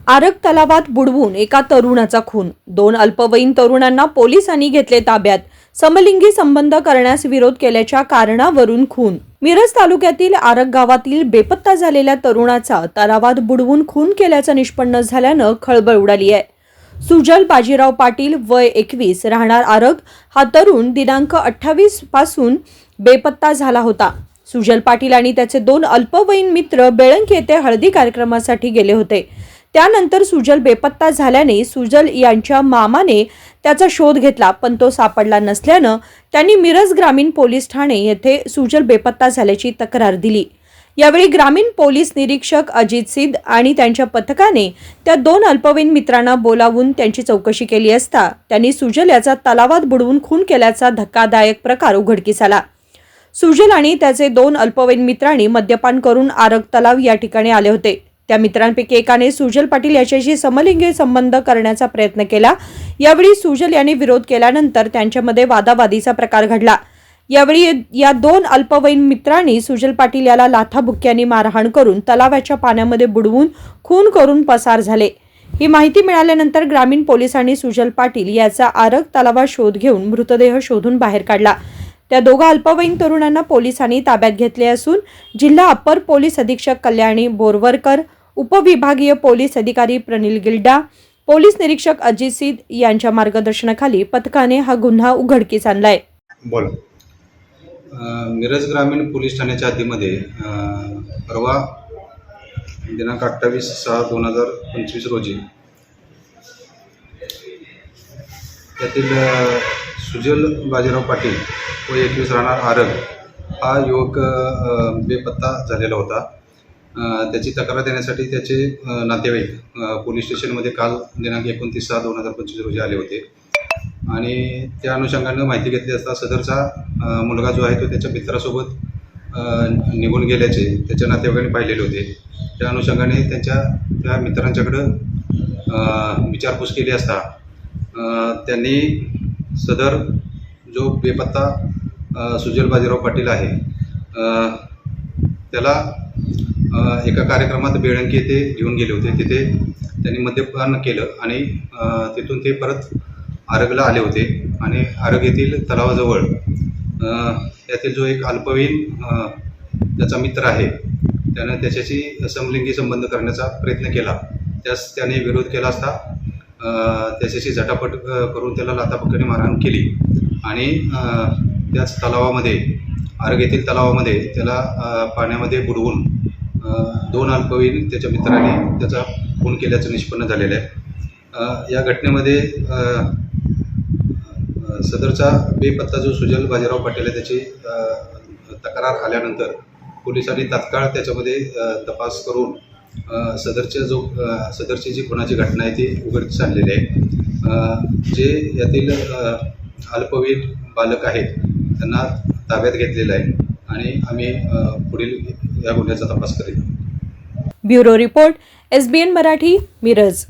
आरग तलावात बुडवून एका तरुणाचा खून। 2 अल्पवयीन तरुणांना पोलिसांनी घेतले ताब्यात। समलिंगी संबंध करण्यास विरोध केल्याच्या कारणावरून खून। मिरज तालुक्यातील आरग गावातील बेपत्ता झालेल्या तरुणाचा तलावात बुडवून खून केल्याचं निष्पन्न झाल्यानं खळबळ उडाली आहे। सुजल बाजीराव पाटील वय 21 राहणार आरग हा तरुण दिनांक 28 पासून बेपत्ता झाला होता। सुजल पाटील आणि त्याचे 2 अल्पवयीन मित्र बेळंकी येथे हळदी कार्यक्रमासाठी गेले होते। त्यानंतर सुजल बेपत्ता झाल्याने सुजल यांच्या मामाने त्याचा शोध घेतला, पण तो सापडला नसल्यानं त्यांनी मिरज ग्रामीण पोलीस ठाणे येथे सुजल बेपत्ता झाल्याची तक्रार दिली। यावेळी ग्रामीण पोलीस निरीक्षक अजित सिद्ध आणि त्यांच्या पथकाने त्या 2 अल्पवयीन मित्रांना बोलावून त्यांची चौकशी केली असता त्यांनी सुजल याचा तलावात बुडवून खून केल्याचा धक्कादायक प्रकार उघडकीस आला। सुजल आणि त्याचे 2 अल्पवयीन मित्रांनी मद्यपान करून आरग तलाव या ठिकाणी आले होते। त्या मित्रांपैकी एकाने सुजल पाटील याच्याशी समलिंगी संबंध करण्याचा प्रयत्न केला। यावेळी सुजल यांनी विरोध केल्यानंतर त्यांच्यामध्ये वादावादीचा प्रकार घडला। यावेळी या 2 अल्पवयीन मित्रांनी सुजल पाटील याला लाथाबुक्क्यांनी मारहाण करून तलावाच्या पाण्यामध्ये बुडवून खून करून पसार झाले। ही माहिती मिळाल्यानंतर ग्रामीण पोलिसांनी सुजल पाटील याचा आरग तलावात शोध घेऊन मृतदेह शोधून बाहेर काढला। त्या 2 अल्पवयीन तरुणांना पोलिसांनी ताब्यात घेतले असून जिल्हा अप्पर पोलीस अधीक्षक कल्याणी बोरवरकर, उपविभागीय पोलीस अधिकारी प्रनिल गिल्डा, पोलीस निरीक्षक अजित सिद्ध यांच्या मार्गदर्शनाखाली पथकाने हा गुन्हा उघडकीस आणलाय। मिरज ग्रामीण पोलीस ठाण्याच्या हद्दीमध्ये परवा दिनांक 28/6/2025 रोजी त्यातील सुजल बाजीराव पाटील व 21 राहणार आरग हा युवक बेपत्ता झालेला होता। त्याची तक्रार देण्यासाठी त्याचे नातेवाईक पोलीस स्टेशनमध्ये काल दिनांक 29/6/2025 रोजी आले होते आणि त्या अनुषंगानं माहिती घेतली असता सदरचा मुलगा जो आहे तो त्याच्या मित्रासोबत निघून गेल्याचे त्याच्या नातेवाईकांनी पाहिलेले होते। त्या अनुषंगाने त्या मित्रांच्याकडं विचारपूस केली असता त्यांनी सदर जो बेपत्ता सुजल बाजीराव पाटील आहे त्याला एका कार्यक्रमात बेळंकी येथे घेऊन गेले होते। तिथे त्यांनी मद्यपान केलं आणि तिथून ते परत आरगला आले होते आणि आरग येथील तलावाजवळ यातील जो एक अल्पवयीन त्याचा मित्र आहे त्यानं त्याच्याशी समलिंगी संबंध करण्याचा प्रयत्न केला। त्यास त्याने विरोध केला असता त्याच्याशी झटापट करून त्याला लाथाबुक्क्यांनी मारहाण केली आणि त्याच तलावामध्ये आरग येथील तलावामध्ये त्याला पाण्यामध्ये बुडवून 2 अल्पवयीन त्याच्या मित्राने त्याचा खून केल्याचं निष्पन्न झालेलं आहे। या घटनेमध्ये सदरचा बेपत्ता जो सुजल बाजीराव पाटील आहे त्याची तक्रार आल्यानंतर पोलिसांनी तात्काळ त्याच्यामध्ये तपास करून सदरची जी खुनाची घटना आहे ती उघडकीस आणलेली आहे। जे यातील अल्पवयीन बालक आहेत त्यांना ताब्यात घेतलेलं आहे आणि आम्ही पुढील या गुन्ह्याचा तपास करीत आहोत। Bureau report SBN Marathi, Miraj.